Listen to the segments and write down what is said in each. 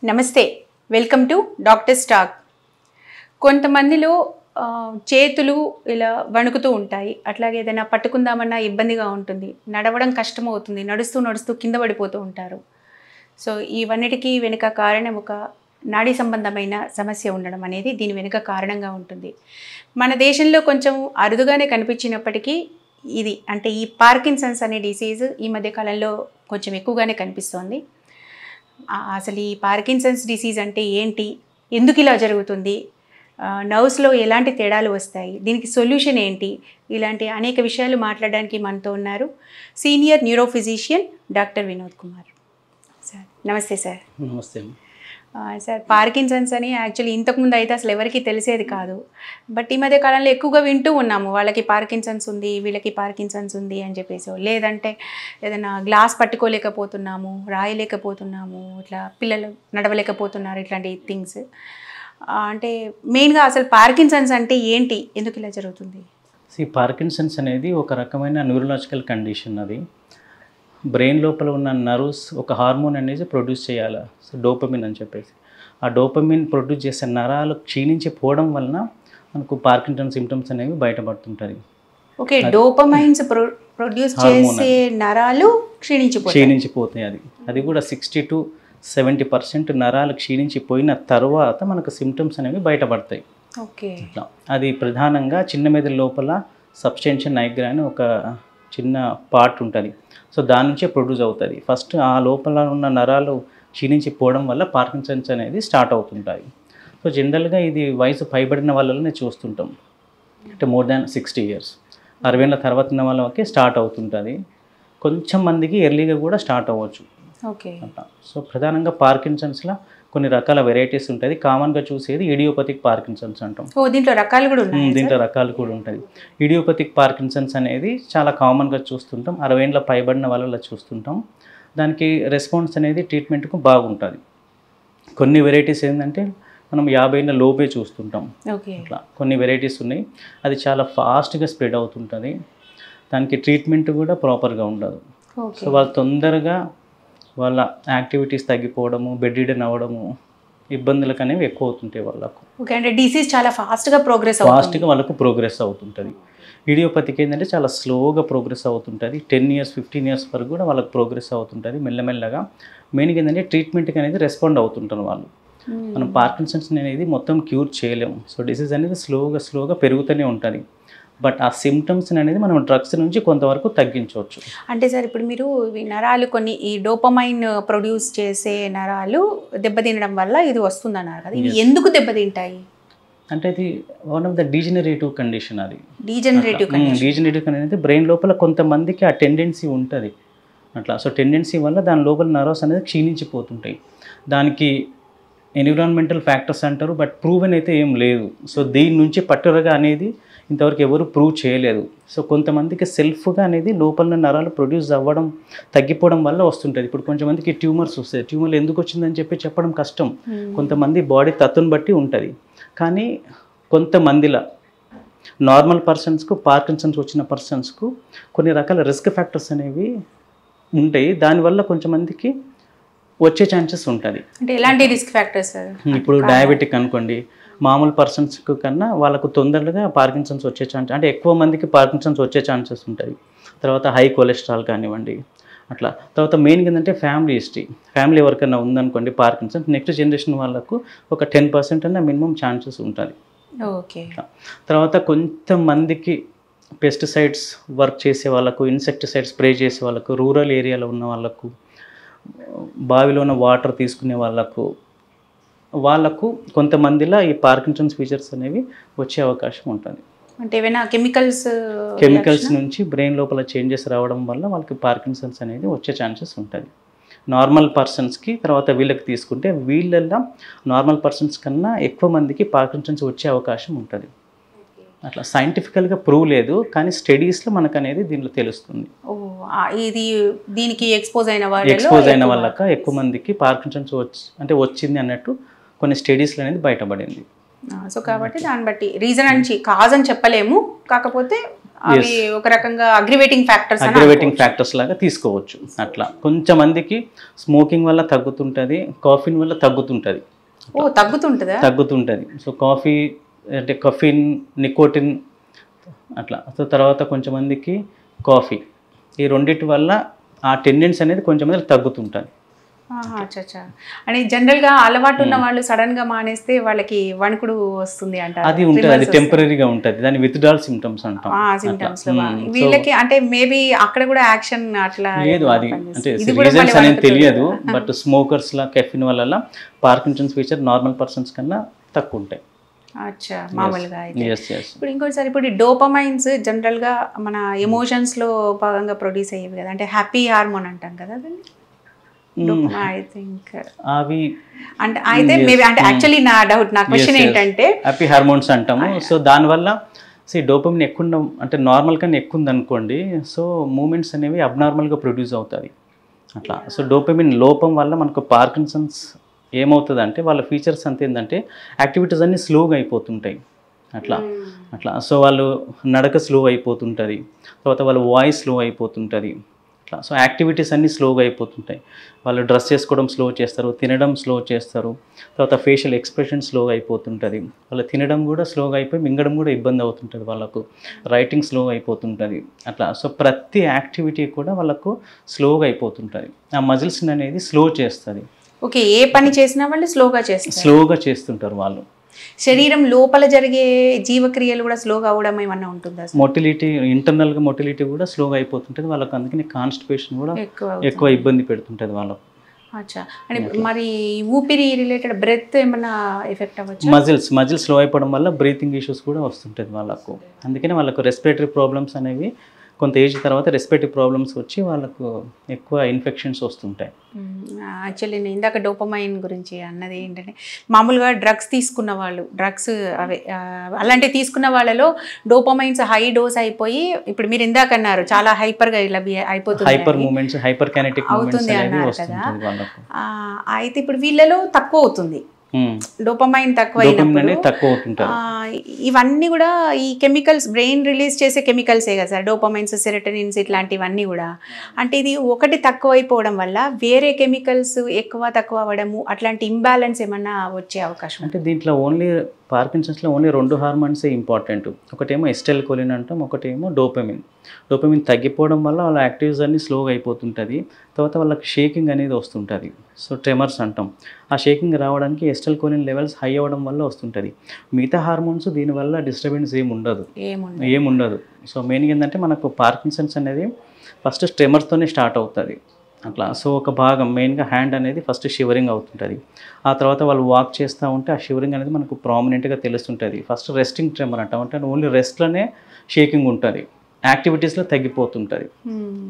నమస్తే, welcome to doctor stock. కొంతమందిలో చేతులు ఇలా వణుకుతూ ఉంటాయి, అట్లాగే ఏదైనా పట్టుకుందామన్నా ఇబ్బందిగా ఉంటుంది, నడవడం కష్టమవుతుంది, నడుస్తూ నడుస్తూ కింద పడిపోతూ ఉంటారు. సో ఇవన్నిటికీ వెనుక కారణం ఒక నాడీ సంబంధమైన సమస్య ఉండడం అనేది దీని వెనుక కారణంగా ఉంటుంది. మన దేశంలో కొంచెం అరుదుగానే కనిపించినప్పటికీ ఇది అంటే ఈ పార్కిన్సన్స్ అనే డిసీజ్ ఈ మధ్య కాలంలో కొంచెం ఎక్కువగానే కనిపిస్తోంది. అసలు ఈ పార్కిన్సన్స్ డిసీజ్ అంటే ఏంటి, ఎందుకు ఇలా జరుగుతుంది, నర్వ్స్లో ఎలాంటి తేడాలు వస్తాయి, దీనికి సొల్యూషన్ ఏంటి, ఇలాంటి అనేక విషయాలు మాట్లాడడానికి మనతో ఉన్నారు senior neuro physician doctor Vinod Kumar sir. నమస్తే సార్. నమస్తే సార్, పార్కిన్సన్స్ అని యాక్చువల్లీ ఇంతకుముందు అయితే అసలు ఎవరికి తెలిసేది కాదు, బట్ ఈ మధ్య కాలంలో ఎక్కువగా వింటూ ఉన్నాము, వాళ్ళకి పార్కిన్సన్స్ ఉంది, వీళ్ళకి పార్కిన్సన్స్ ఉంది అని చెప్పేసి. లేదంటే ఏదైనా గ్లాస్ పట్టుకోలేకపోతున్నాము, రాయలేకపోతున్నాము, ఇట్లా పిల్లలు నడవలేకపోతున్నారు, ఇట్లాంటి థింగ్స్. అంటే మెయిన్గా అసలు పార్కిన్సన్స్ అంటే ఏంటి, ఎందుకు ఇలా జరుగుతుంది? ఈ పార్కిన్సన్స్ అనేది ఒక రకమైన న్యూరలాజికల్ కండిషన్. అది బ్రెయిన్ లోపల ఉన్న నర్వ్స్ ఒక హార్మోన్ అనేది ప్రొడ్యూస్ చేయాలి, సో డోపమిన్ అని చెప్పేసి. ఆ డోపమిన్ ప్రొడ్యూస్ చేసే నరాలు క్షీణించిపోవడం వలన మనకు పార్కిన్సన్ సిమ్టమ్స్ అనేవి బయటపడుతుంటుంది. ఓకే, డోపమైన్స్ ప్రొడ్యూస్ చేసే నరాలు క్షీణించిపోతాయి. అది కూడా 60 to 70% నరాలు క్షీణించిపోయిన తర్వాత మనకు సిమ్టమ్స్ అనేవి బయటపడతాయి. ఓకే, ఇట్లా అది ప్రధానంగా చిన్న మెదడు లోపల సబ్స్టెన్షియల్ నైగ్రా అని ఒక చిన్న పార్ట్ ఉంటుంది, సో దాని నుంచే ప్రొడ్యూస్ అవుతుంది. ఫస్ట్ ఆ లోపల ఉన్న నరాలు క్షీణించిపోవడం వల్ల పార్కిన్సన్స్ అనేది స్టార్ట్ అవుతుంటాయి. సో జనరల్గా ఇది వయసు పైబడిన వాళ్ళనే చూస్తుంటాం, అంటే మోర్ దాన్ 60 years, 60 తర్వాత ఉన్న వాళ్ళకి స్టార్ట్ అవుతుంటుంది. కొంచెం మందికి ఎర్లీగా కూడా స్టార్ట్ అవ్వచ్చు. ఓకే, సో ప్రధానంగా పార్కిన్సన్స్లో కొన్ని రకాల వెరైటీస్ ఉంటుంది. కామన్గా చూసేది ఇడియోపతిక్ పార్కిన్సన్స్ అంటాం. దీంట్లో రకాలు కూడా ఉన్నాయి. దీంట్లో రకాలు కూడా ఉంటుంది. ఇడియోపతిక్ పార్కిన్సన్స్ అనేది చాలా కామన్గా చూస్తుంటాం, 60 ఏళ్ళ పైబడిన వాళ్ళలో చూస్తుంటాం. దానికి రెస్పాన్స్ అనేది ట్రీట్మెంట్కు బాగుంటుంది. కొన్ని వెరైటీస్ ఏంటంటే మనం 50 ఏళ్ళ లోపే చూస్తుంటాం. అట్లా కొన్ని వెరైటీస్ ఉన్నాయి, అది చాలా ఫాస్ట్గా స్ప్రెడ్ అవుతుంటుంది. దానికి ట్రీట్మెంట్ కూడా ప్రాపర్గా ఉండదు. సో వాళ్ళు తొందరగా వాళ్ళ యాక్టివిటీస్ తగ్గిపోవడము, బెడ్ రిడన్ అవ్వడము, ఇబ్బందులకు అనేవి ఎక్కువ అవుతుంటాయి వాళ్ళకు. ఓకే, అంటే డిసీజ్ చాలా ఫాస్ట్గా వాళ్ళకు ప్రోగ్రెస్ అవుతుంటుంది. ఇడియోపతికి ఏంటంటే చాలా స్లోగా ప్రోగ్రెస్ అవుతుంటుంది. 10 years 15 years వరకు కూడా వాళ్ళకి ప్రోగ్రెస్ అవుతుంటుంది మెల్లమెల్లగా. మెయిన్గా ఏంటంటే ట్రీట్మెంట్కి అనేది రెస్పాండ్ అవుతుంటారు వాళ్ళు. మనం పార్కిన్సన్స్ అనేది మొత్తం క్యూర్ చేయలేము. సో డిసీజ్ అనేది స్లోగా పెరుగుతూనే ఉంటుంది. బట్ ఆ సిమ్టమ్స్ అనేది మనం డ్రగ్స్ నుంచి కొంతవరకు తగ్గించవచ్చు. అంటే సార్, ఇప్పుడు మీరు ఈ నరాలు కొన్ని ఈ డోపమైన్ ప్రొడ్యూస్ చేసే నరాలు దెబ్బతినడం వల్ల ఇది వస్తుందన్నారు కదా, ఇవి ఎందుకు దెబ్బతింటాయి? అంటే ఇది one of the degenerative condition. అది డీజనరేటివ్ అనేది బ్రెయిన్ లోపల కొంతమందికి ఆ టెండెన్సీ ఉంటుంది అట్లా. సో టెండెన్సీ వల్ల దాని లోపల నర్వ్స్ అనేది క్షీణించిపోతుంటాయి. దానికి ఎన్విరాన్మెంటల్ ఫ్యాక్టర్స్ అంటారు, బట్ ప్రూవెన్ అయితే ఏం లేదు. సో దీని నుంచి పట్టురగా అనేది ఇంతవరకు ఎవరు ప్రూవ్ చేయలేదు. సో కొంతమందికి సెల్ఫ్గా అనేది లోపల నరాలు ప్రొడ్యూస్ అవ్వడం తగ్గిపోవడం వల్ల వస్తుంటుంది. ఇప్పుడు కొంతమందికి ట్యూమర్స్ వస్తాయి, ట్యూమర్లు ఎందుకు వచ్చిందని చెప్పడం కష్టం. కొంతమంది బాడీ తత్తుని బట్టి ఉంటుంది. కానీ కొంతమందిలో నార్మల్ పర్సన్స్కు పార్కిన్సన్స్ వచ్చిన పర్సన్స్కు కొన్ని రకాల రిస్క్ ఫ్యాక్టర్స్ అనేవి ఉంటాయి. దానివల్ల కొంతమందికి వచ్చే ఛాన్సెస్ ఉంటుంది. అంటే ఎలాంటి రిస్క్ ఫ్యాక్టర్స్? ఇప్పుడు డయాబెటిక్ అనుకోండి, మామూలు పర్సన్స్కి కన్నా వాళ్ళకు తొందరగా పార్కిన్సన్స్ వచ్చే ఛాన్స్, అంటే ఎక్కువ మందికి పార్కిన్సన్స్ వచ్చే ఛాన్సెస్ ఉంటాయి. తర్వాత హై కొలెస్ట్రాల్ కానివ్వండి అట్లా. తర్వాత మెయిన్గా ఏంటంటే ఫ్యామిలీ హిస్టరీ, ఫ్యామిలీ ఎవరికైనా ఉందనుకోండి పార్కిన్సన్స్, నెక్స్ట్ జనరేషన్ వాళ్ళకు ఒక 10% అన్న మినిమం ఛాన్సెస్ ఉంటుంది. ఓకే. తర్వాత కొంతమందికి పెస్టిసైడ్స్ వర్క్ చేసే వాళ్ళకు, ఇన్సెక్టిసైడ్స్ స్ప్రే చేసే వాళ్ళకు, రూరల్ ఏరియాలో ఉన్న వాళ్ళకు, బావిలో ఉన్న వాటర్ తీసుకునే వాళ్ళకు కొంతమందిలో ఈ పార్కిన్సన్స్ ఫీచర్స్ అనేవి వచ్చే అవకాశం ఉంటుంది. అంటే ఏమైనా కెమికల్స్ నుంచి బ్రెయిన్ లోపల చేంజెస్ రావడం వల్ల వాళ్ళకి పార్కిన్సన్స్ అనేది వచ్చే ఛాన్సెస్ ఉంటుంది. నార్మల్ పర్సన్స్కి తర్వాత వీళ్ళకి తీసుకుంటే వీళ్ళల్లో నార్మల్ పర్సన్స్ కన్నా ఎక్కువ మందికి పార్కిన్సన్స్ వచ్చే అవకాశం ఉంటుంది. అట్లా సైంటిఫికల్గా ప్రూవ్ లేదు, కానీ స్టడీస్లో మనకు అనేది దీంట్లో తెలుస్తుంది. ఇది దీనికి ఎక్స్పోజ్ అయిన వాళ్ళక ఎక్కువ మందికి పార్కిన్సన్స్ వచ్చింది అన్నట్టు కొన్ని స్టడీస్లో అనేది బయటపడింది. సో కాబట్టి దాన్ని బట్టి రీజన్ అని కాజ్ అని చెప్పలేము, కాకపోతే అవి ఒక రకంగా అగ్రివేటింగ్ ఫ్యాక్టర్స్ లాగా తీసుకోవచ్చు. అట్లా కొంచెం మందికి స్మోకింగ్ వల్ల తగ్గుతుంటుంది, కాఫీన్ వల్ల తగ్గుతుంటుంది. సో కాఫీ అంటే కఫీన్, నికోటిన్ అట్లా. సో తర్వాత కొంచెం మందికి కాఫీ, ఈ రెండింటి వల్ల ఆ టెండెన్సీ అనేది కొంచెం మంది తగ్గుతుంటుంది. అంటే జనరల్గా అలవాటు ఉన్న వాళ్ళు సడన్ గా మానేస్తే వాళ్ళకి వణుకుడు వస్తుంది అంటారు. అది ఉంటుంది, అది టెంపరీగా ఉంటుంది, దాన్ని విత్డ్రాల్ సిమ్టమ్స్ అంటాం. వీళ్ళకి అంటే మేబీ అక్కడ కూడా యాక్షన్ అట్లా లేదు, అది అంటే రీజన్స్ అనేది తెలియదు. బట్ స్మోకర్స్ లా కెఫిన్ వల్ల పార్కిన్సన్స్ ఫీచర్ నార్మల్ పర్సన్స్ కన్నా తక్కువ ఉంటాయి. అచ్చా, మామూలుగా ఇప్పుడు ఇంకోటిసారి ఇప్పుడు డోపమైన్స్ జనరల్ గా మన ఎమోషన్స్ లో భాగంగా ప్రొడ్యూస్ అయ్యేవి కదా, అంటే హ్యాపీ హార్మోన్ అంటాం కదా దాన్ని. ఐ థింక్ అవి అంటే అయితే మేబీ అంటే యాక్చువల్లీ నా డౌట్, నా క్వశ్చన్ ఏంటంటే హ్యాపీ హార్మోన్స్ అంటాము. సో దానివల్ల డోపమిన్ ఎక్కువ అంటే నార్మల్ కన్నా ఎక్కువ ఉంది అనుకోండి, సో మూమెంట్స్ అనేవి అబ్నార్మల్గా ప్రొడ్యూస్ అవుతుంది అట్లా. సో డోపమిన్ లోపం వల్ల మనకు పార్కిన్సన్స్ ఏమవుతుంది అంటే వాళ్ళ ఫీచర్స్ అంత ఏంటంటే యాక్టివిటీస్ అన్నీ స్లోగా అయిపోతుంటాయి అట్లా. సో వాళ్ళు నడక స్లో అయిపోతుంటుంది, తర్వాత వాళ్ళ వాయిస్ స్లో అయిపోతుంటుంది అట్లా. సో యాక్టివిటీస్ అన్నీ స్లోగా అయిపోతుంటాయి. వాళ్ళు డ్రెస్ చేసుకోవడం స్లో చేస్తారు, తినడం స్లో చేస్తారు, తర్వాత ఫేషియల్ ఎక్స్ప్రెషన్ స్లోగా అయిపోతుంటుంది. వాళ్ళు తినడం కూడా స్లోగా అయిపోయి మింగడం కూడా ఇబ్బంది అవుతుంటుంది, వాళ్ళకు రైటింగ్ స్లో అయిపోతుంటుంది అట్లా. సో ప్రతి యాక్టివిటీ కూడా వాళ్ళకు స్లోగా అయిపోతుంటుంది. ఆ మజిల్స్ అనేది స్లో చేస్తుంది. ఓకే, ఏ పని చేసినా వాళ్ళు స్లోగా చేస్తుంటారు వాళ్ళు. శరీరం లోపల జరిగే జీవక్రియలు కూడా స్లోగా అవడం ఏమన్నా ఉంటుందా? మొటిలిటీ, ఇంటర్నల్గా మొటిలిటీ కూడా స్లోగా అయిపోతుంటుంది వాళ్ళకి. అందుకని కాన్స్టిపేషన్ కూడా ఎక్కువ ఇబ్బంది పెడుతుంటుంది వాళ్ళకు. అచ్చా, అంటే మరి ఊపిరి రిలేటెడ్ బ్రెత్ ఏమన్నా ఎఫెక్ట్ అవ్వచ్చు? మజిల్స్ స్లో అయిపోవడం వల్ల బ్రీతింగ్ ఇష్యూస్ కూడా వస్తుంటుంది వాళ్ళకు. అందుకని వాళ్ళకు రెస్పిరేటరీ ప్రాబ్లమ్స్ అనేవి కొంత ఏజ్ తర్వాత రెస్పిరేటరీ ప్రాబ్లమ్స్ వచ్చి వాళ్ళకు ఎక్కువ ఇన్ఫెక్షన్స్ వస్తుంటాయి. యాక్చువల్లీ నేను ఇందాక డోపమైన్ గురించి అన్నది ఏంటంటే, మామూలుగా డ్రగ్స్ తీసుకున్న వాళ్ళు, డ్రగ్స్ అవే అలాంటివి తీసుకున్న వాళ్ళలో డోపమైన్స్ హై డోస్ అయిపోయి, ఇప్పుడు మీరు ఇందాక అన్నారు చాలా హైపర్గా ఇలా అయిపోతుంది, హైపర్ మూమెంట్స్, హైపర్ కైనెటిక్ అవుతుంది అన్నారు కదా. అయితే ఇప్పుడు వీళ్ళలో తక్కువ అవుతుంది, డోపమైన్ తక్కువ ఇవన్నీ కూడా ఈ కెమికల్స్ బ్రెయిన్ రిలీజ్ చేసే కెమికల్సే కదా సార్, డోపమైన్స్, సెరోటోనిన్స్ ఇట్లాంటివన్నీ కూడా. అంటే ఇది ఒకటి తక్కువ అయిపోవడం వల్ల వేరే కెమికల్స్ ఎక్కువ తక్కువ అవ్వడము, అట్లాంటి ఇంబ్యాలెన్స్ ఏమన్నా వచ్చే అవకాశం? అంటే దీంట్లో ఓన్లీ పార్కిన్సన్స్లో ఓన్లీ 2 హార్మోన్సే ఇంపార్టెంట్. ఒకటేమో ఎస్టైల్ కోలిన్ అంటాం, ఒకటేమో డోపమిన్. డోపమిన్ తగ్గిపోవడం వల్ల వాళ్ళ యాక్టివిటీస్ అన్నీ స్లోగా అయిపోతుంటుంది, తర్వాత వాళ్ళకి షేకింగ్ అనేది వస్తుంటుంది. సో ట్రెమర్స్ అంటాం. ఆ షేకింగ్ రావడానికి ఎస్టైల్ కోలిన్ లెవెల్స్ హై అవ్వడం వల్ల వస్తుంటుంది. మిగతా హార్మోన్స్ దీనివల్ల డిస్టర్బెన్స్ ఏముండదు. సో మెయిన్గా ఏంటంటే మనకు పార్కిన్సన్స్ అనేది ఫస్ట్ ట్రెమర్స్తోనే స్టార్ట్ అవుతుంది అట్లా. సో ఒక భాగం మెయిన్గా హ్యాండ్ అనేది ఫస్ట్ షివరింగ్ అవుతుంటుంది. ఆ తర్వాత వాళ్ళు వాక్ చేస్తూ ఉంటే ఆ షివరింగ్ అనేది మనకు ప్రామినెంట్గా తెలుస్తుంటుంది. ఫస్ట్ రెస్టింగ్ ట్రెమర్ అంటాం, అంటే ఓన్లీ రెస్ట్లోనే షేకింగ్ ఉంటుంది, యాక్టివిటీస్లో తగ్గిపోతుంటుంది.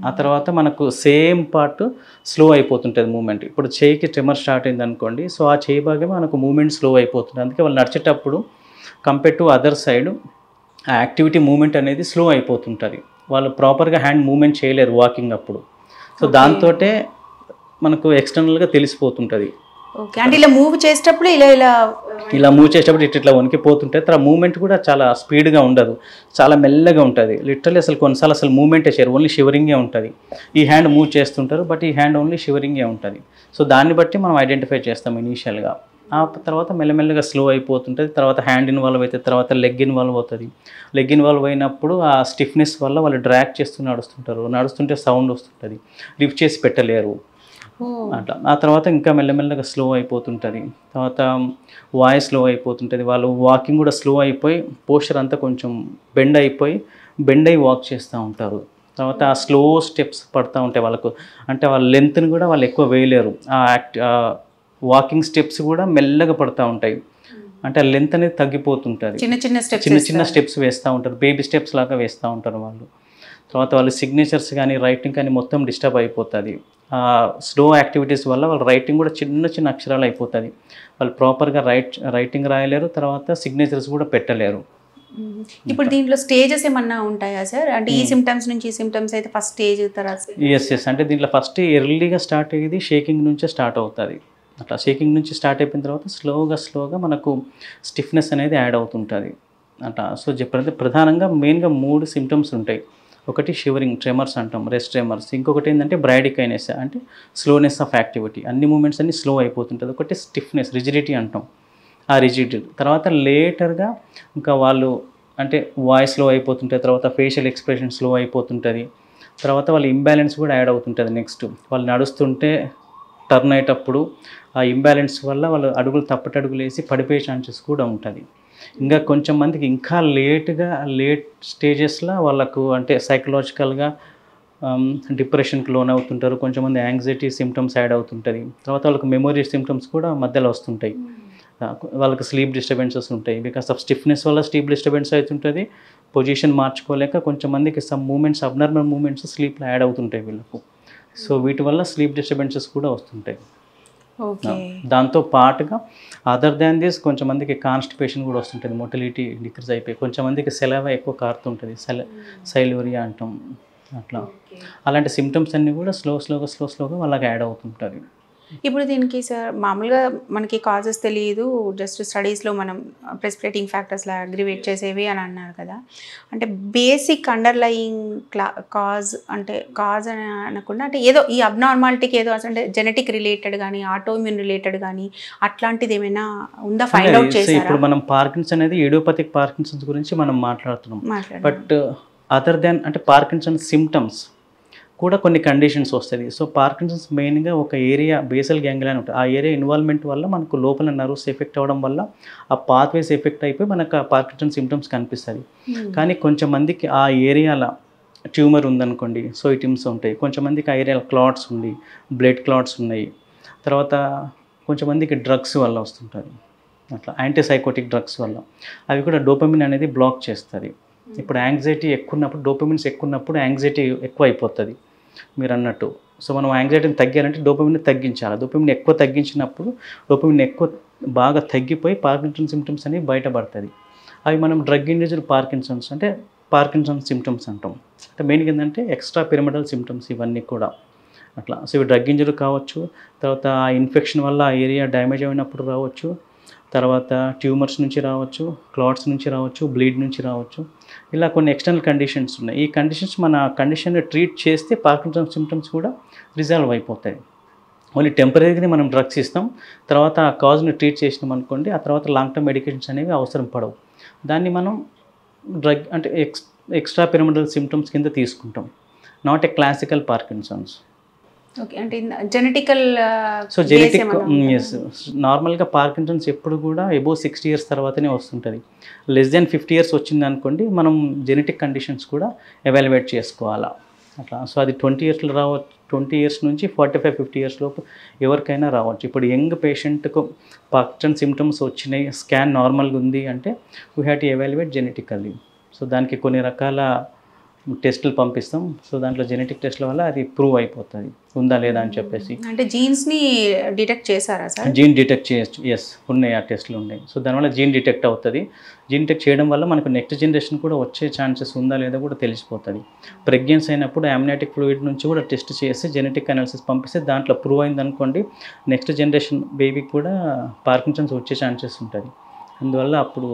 ఆ తర్వాత మనకు సేమ్ పార్ట్ స్లో అయిపోతుంటుంది మూమెంట్. ఇప్పుడు చేయికి ట్రెమర్ స్టార్ట్ అయింది అనుకోండి, సో ఆ చేయి భాగమే మనకు మూమెంట్ స్లో అయిపోతుంది. అందుకే వాళ్ళు నడిచేటప్పుడు కంపేర్ టు అదర్ సైడ్ ఆ యాక్టివిటీ మూమెంట్ అనేది స్లో అయిపోతుంటుంది. వాళ్ళు ప్రాపర్గా హ్యాండ్ మూమెంట్ చేయలేరు వాకింగ్ అప్పుడు. సో దాంతో మనకు ఎక్స్టర్నల్గా తెలిసిపోతుంటుంది. అంటే ఇలా మూవ్ చేసేటప్పుడు ఇలా మూవ్ చేసేటప్పుడు ఇట్లా వణికిపోతుంటే తర్వాత మూమెంట్ కూడా చాలా స్పీడ్గా ఉండదు, చాలా మెల్లగా ఉంటుంది. లిటరల్లీ అసలు కొన్నిసార్లు అసలు మూమెంటే చేయరు, ఓన్లీ షివరింగే ఉంటుంది. ఈ హ్యాండ్ మూవ్ చేస్తుంటారు బట్ ఈ హ్యాండ్ ఓన్లీ షివరింగే ఉంటుంది. సో దాన్ని బట్టి మనం ఐడెంటిఫై చేస్తాం ఇనీషియల్గా. ఆ తర్వాత మెల్లమెల్లగా స్లో అయిపోతుంటుంది. తర్వాత హ్యాండ్ ఇన్వాల్వ్ అవుతుంది, తర్వాత లెగ్ ఇన్వాల్వ్ అవుతుంది. లెగ్ ఇన్వాల్వ్ అయినప్పుడు ఆ స్టిఫ్నెస్ వల్ల వాళ్ళు డ్రాగ్ చేస్తూ నడుస్తుంటే సౌండ్ వస్తుంటుంది, లిఫ్ట్ చేసి పెట్టలేరు అట్లా. ఆ తర్వాత ఇంకా మెల్లమెల్లగా స్లో అయిపోతుంటుంది, తర్వాత వాయిస్ స్లో అయిపోతుంటుంది. వాళ్ళు వాకింగ్ కూడా స్లో అయిపోయి పోస్చర్ అంతా కొంచెం బెండ్ అయి వాక్ చేస్తూ ఉంటారు. తర్వాత ఆ స్లో స్టెప్స్ పడుతూ ఉంటాయి వాళ్ళకు, అంటే వాళ్ళ లెంత్ని కూడా వాళ్ళు ఎక్కువ వేయలేరు. ఆ వాకింగ్ స్టెప్స్ కూడా మెల్లగా పడుతూ ఉంటాయి, అంటే ఆ లెంత్ అనేది తగ్గిపోతుంటుంది. చిన్న స్టెప్స్ వేస్తూ ఉంటారు, బేబీ స్టెప్స్ లాగా వేస్తూ ఉంటారు వాళ్ళు. తర్వాత వాళ్ళు సిగ్నేచర్స్ కానీ రైటింగ్ కానీ మొత్తం డిస్టర్బ్ అయిపోతుంది. స్లో యాక్టివిటీస్ వల్ల వాళ్ళ రైటింగ్ కూడా చిన్న అక్షరాలు అయిపోతుంది. వాళ్ళు ప్రాపర్గా రైటింగ్ రాయలేరు, తర్వాత సిగ్నేచర్స్ కూడా పెట్టలేరు. ఇప్పుడు దీంట్లో స్టేజెస్ ఏమన్నా ఉంటాయా సార్? అంటే ఈ సిమ్టమ్స్ నుంచి ఈ సిమ్టమ్స్ అయితే ఫస్ట్ స్టేజ్ తర్వాత ఎస్ అంటే దీంట్లో ఫస్ట్ ఎర్లీగా స్టార్ట్ అయ్యేది షేకింగ్ నుంచే స్టార్ట్ అవుతుంది. అట్లా షేకింగ్ నుంచి స్టార్ట్ అయిపోయిన తర్వాత స్లోగా మనకు స్టిఫ్నెస్ అనేది యాడ్ అవుతుంటుంది. అట్లా. సో ప్రధానంగా మెయిన్గా 3 సిమ్టమ్స్ ఉంటాయి. ఒకటి షివరింగ్ ట్రెమర్స్ అంటాం, రెస్ట్ ట్రెమర్స్. ఇంకొకటి ఏంటంటే బ్రాడికైనెస్ అంటే స్లోనెస్ ఆఫ్ యాక్టివిటీ, అన్ని మూమెంట్స్ అన్ని స్లో అయిపోతుంటుంది. ఒకటి స్టిఫ్నెస్ రిజిడిటీ అంటాం, ఆ రిజిడిటీ. తర్వాత లేటర్గా ఇంకా వాళ్ళు అంటే వాయిస్ స్లో అయిపోతుంటుంది, తర్వాత ఫేషియల్ ఎక్స్ప్రెషన్ స్లో అయిపోతుంటుంది, తర్వాత వాళ్ళ ఇంబ్యాలెన్స్ కూడా యాడ్ అవుతుంటుంది. నెక్స్ట్ వాళ్ళు నడుస్తుంటే టర్న్ అయ్యేటప్పుడు ఆ ఇంబ్యాలెన్స్ వల్ల వాళ్ళు అడుగులు తప్పటడుగులు వేసి పడిపోయే ఛాన్సెస్ కూడా ఉంటుంది. ఇంకా కొంచెం మందికి ఇంకా లేట్ స్టేజెస్లో వాళ్ళకు అంటే సైకలాజికల్గా డిప్రెషన్కి లోన్ అవుతుంటారు. కొంచెంమంది యాంగ్జైటీ సిమ్టమ్స్ యాడ్ అవుతుంటుంది. తర్వాత వాళ్ళకి మెమొరీ సిమ్టమ్స్ కూడా మధ్యలో వస్తుంటాయి. వాళ్ళకి స్లీప్ డిస్టర్బెన్సెస్ ఉంటాయి. బికాస్ ఆఫ్ స్టిఫ్నెస్ వల్ల స్లీప్ డిస్టర్బెన్స్ అవుతుంటుంది. పొజిషన్ మార్చుకోలేక కొంచెం మందికి సమ్ మూమెంట్స్ అబ్నార్మల్ మూమెంట్స్ స్లీప్లో యాడ్ అవుతుంటాయి వీళ్ళకు. సో వీటి వల్ల స్లీప్ డిస్టర్బెన్సెస్ కూడా వస్తుంటాయి. ఓకే. దాంతో పాటుగా అదర్ దాన్ దిస్ కొంచెంమందికి కాన్స్టిపేషన్ కూడా వస్తుంటుంది, మొటిలిటీ డిక్రీజ్ అయిపోయి. కొంచెంమందికి సెలవ ఎక్కువ కారుతుంటుంది, సైలోరియా అంటాం అట్లా. అలాంటి సిమ్టమ్స్ అన్నీ కూడా స్లోగా వాళ్ళకి యాడ్ అవుతుంటుంది. ఇప్పుడు దీనికి సార్ మామూలుగా మనకి కాజెస్ తెలియదు, జస్ట్ స్టడీస్లో మనం ప్రెసిపిటేటింగ్ ఫ్యాక్టర్స్లా అగ్రివేట్ చేసేవి అని అన్నారు కదా. అంటే బేసిక్ అండర్లయింగ్ కాజ్ అంటే కాజ్ అని అనకుండా అంటే ఏదో ఈ అబ్నార్మాలిటీకి ఏదో అంటే జెనెటిక్ రిలేటెడ్ కానీ ఆటోఇమ్యూన్ రిలేటెడ్ కానీ అట్లాంటిది ఏమైనా ఉందా, ఫైండ్ అవుట్ చేశారా? ఇప్పుడు మనం పార్కిన్సన్ అనేది ఇడియోపతిక్ పార్కిన్సన్స్ గురించి మనం మాట్లాడుతున్నాం. బట్ అదర్ దాన్ అంటే పార్కిన్సన్ సిమ్టమ్స్ కూడా కొన్ని కండిషన్స్ వస్తుంది. సో పార్కిన్సన్స్ మెయిన్గా ఒక ఏరియా బేసల్ గ్యాంగ్లియా అని ఉంటుంది. ఆ ఏరియా ఇన్వాల్వ్మెంట్ వల్ల మనకు లోపల నర్వ్స్ ఎఫెక్ట్ అవ్వడం వల్ల ఆ పాత్వేస్ ఎఫెక్ట్ అయిపోయి మనకు ఆ పార్కిన్సన్ సిమ్టమ్స్ కనిపిస్తుంది. కానీ కొంచెం మందికి ఆ ఏరియాలో ట్యూమర్ ఉందనుకోండి, సోయిటిమ్స్ ఉంటాయి. కొంచెం మందికి ఆ ఏరియాలో క్లాట్స్ ఉంది, బ్లడ్ క్లాట్స్ ఉన్నాయి. తర్వాత కొంచెం మందికి డ్రగ్స్ వల్ల వస్తుంటుంది, అట్లా యాంటీసైకోటిక్ డ్రగ్స్ వల్ల. అవి కూడా డోపమిన్ అనేది బ్లాక్ చేస్తుంది. ఇప్పుడు యాంగ్జైటీ ఎక్కువ ఉన్నప్పుడు, డోపమిన్స్ ఎక్కువ ఉన్నప్పుడు యాంగ్జైటీ ఎక్కువ అయిపోతుంది మీరు అన్నట్టు. సో మనం యాంగ్జైటీని తగ్గాలంటే డోపమిన్ని తగ్గించాలి. డోపమిన్ ఎక్కువ తగ్గించినప్పుడు డోపమిన్ ఎక్కువ బాగా తగ్గిపోయి పార్కిన్సన్ సిమ్టమ్స్ అనేవి బయటపడుతుంది. అవి మనం డ్రగ్ ఇండ్యూస్డ్ పార్కిన్సన్స్ అంటే పార్కిన్సన్ సిమ్టమ్స్ అంటాం. అంటే మెయిన్గా ఏంటంటే ఎక్స్ట్రా పిరమిడల్ సిమ్టమ్స్ ఇవన్నీ కూడా అట్లా. సో ఇవి డ్రగ్ ఇంజరీ కావచ్చు, తర్వాత ఆ ఇన్ఫెక్షన్ వల్ల ఆ ఏరియా డ్యామేజ్ అయినప్పుడు రావచ్చు, తర్వాత ట్యూమర్స్ నుంచి రావచ్చు, క్లాట్స్ నుంచి రావచ్చు, బ్లీడ్ నుంచి రావచ్చు. ఇలా కొన్ని ఎక్స్టర్నల్ కండిషన్స్ ఉన్నాయి. ఈ కండిషన్స్ మన కండిషన్ని ట్రీట్ చేస్తే పార్కిన్సన్ సిమ్టమ్స్ కూడా రిజాల్వ్ అయిపోతాయి. ఓన్లీ టెంపరీగా మనం డ్రగ్స్ ఇస్తాం, తర్వాత ఆ కాజ్ని ట్రీట్ చేసినాం అనుకోండి, ఆ తర్వాత లాంగ్ టర్మ్ మెడికేషన్స్ అనేవి అవసరం పడవు. దాన్ని మనం డ్రగ్ అంటే ఎక్స్ట్రా పిరమిడల్ సిమ్టమ్స్ కింద తీసుకుంటాం, not a classical Parkinson's. Okay. అంటే జెనెటికల్ సో జెనెటిక్ ఎస్. నార్మల్గా పార్కిన్సన్స్ ఎప్పుడు కూడా అబోవ్ 60 years తర్వాతనే వస్తుంటుంది. లెస్ దెన్ 50 years వచ్చింది అనుకోండి, మనం జెనెటిక్ కండిషన్స్ కూడా ఎవాల్యుయేట్ చేసుకోవాలా అట్లా. సో అది 20 yearsలో రావచ్చు, 20 years నుంచి 45-50 years లోపు ఎవరికైనా రావచ్చు. ఇప్పుడు యంగ్ పేషెంట్కు పార్కిన్సన్ సిమ్టమ్స్ వచ్చినాయి, స్కాన్ నార్మల్గా ఉంది అంటే we have to evaluate genetically. So దానికి కొన్ని రకాల టెస్టులు పంపిస్తాం. సో దాంట్లో జెనెటిక్ టెస్ట్ల వల్ల అది ప్రూవ్ అయిపోతుంది ఉందా లేదా అని చెప్పేసి. అంటే జీన్స్ని డిటెక్ట్ చేశారా సార్? జీన్ డిటెక్ట్ చేయొచ్చు, ఎస్ ఉన్నాయి, ఆ టెస్ట్లు ఉన్నాయి. సో దానివల్ల జీన్ డిటెక్ట్ అవుతుంది. జీన్ డిటెక్ట్ చేయడం వల్ల మనకు నెక్స్ట్ జనరేషన్ కూడా వచ్చే ఛాన్సెస్ ఉందా లేదా కూడా తెలిసిపోతుంది. ప్రెగ్నెన్సీ అయినప్పుడు అమ్నియాటిక్ ఫ్లూయిడ్ నుంచి కూడా టెస్ట్ చేసి జెనెటిక్ అనాలిసిస్ పంపిస్తే దాంట్లో ప్రూవ్ అయింది అనుకోండి, నెక్స్ట్ జనరేషన్ బేబీకి కూడా పార్కిన్సన్స్ వచ్చే ఛాన్సెస్ ఉంటుంది. అందువల్ల అప్పుడు